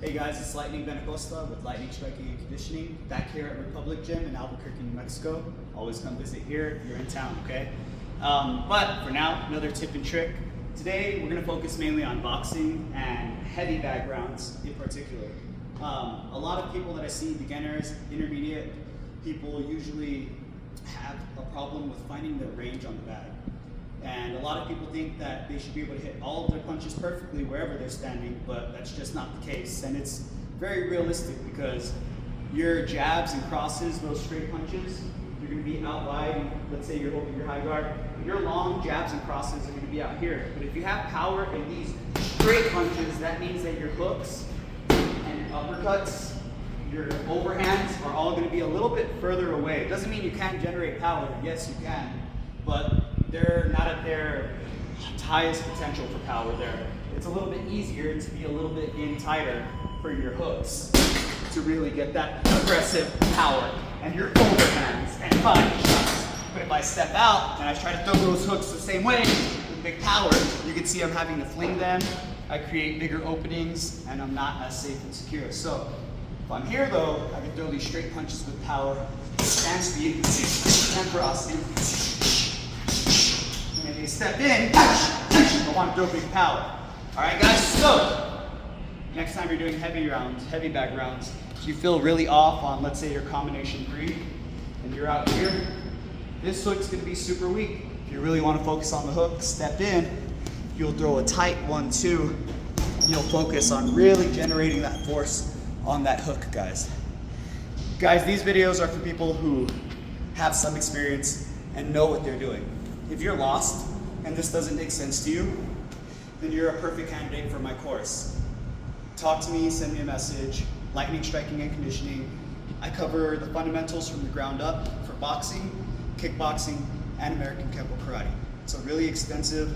Hey guys, it's Lightning Benacosta with Lightning Striking and Conditioning, back here at Republic Gym in Albuquerque, New Mexico. Always come visit here if you're in town, okay? But for now, another tip and trick. Today, we're gonna focus mainly on boxing and heavy bag rounds in particular. A lot of people that I see, beginners, intermediate people, usually have a problem with finding their range on the bag. And a lot of people think that they should be able to hit all of their punches perfectly wherever they're standing, but that's just not the case. And it's very realistic because your jabs and crosses, those straight punches, you're gonna be out wide. Let's say you're holding your high guard. Your long jabs and crosses are gonna be out here. But if you have power in these straight punches, that means that your hooks and your uppercuts, your overhands are all gonna be a little bit further away. It doesn't mean you can't generate power. Yes, you can, but they're not at their highest potential for power there. It's a little bit easier to be a little bit in tighter for your hooks to really get that aggressive power and your overhands and body shots. But if I step out and I try to throw those hooks the same way with big power, you can see I'm having to fling them. I create bigger openings and I'm not as safe and secure. So if I'm here though, I can throw these straight punches with power and speed and crossing. And you step in, I want to throw big power. All right, guys, so next time you're doing heavy rounds, heavy bag rounds, if you feel really off on, let's say, your combination 3, and you're out here, this hook's gonna be super weak. If you really want to focus on the hook, step in, you'll throw a tight 1-2, and you'll focus on really generating that force on that hook, guys. Guys, these videos are for people who have some experience and know what they're doing. If you're lost and this doesn't make sense to you, then you're a perfect candidate for my course. Talk to me, send me a message, Lightning Striking and Conditioning. I cover the fundamentals from the ground up for boxing, kickboxing, and American Kempo Karate. It's a really extensive,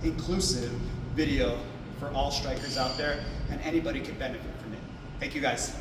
inclusive video for all strikers out there, and anybody can benefit from it. Thank you guys.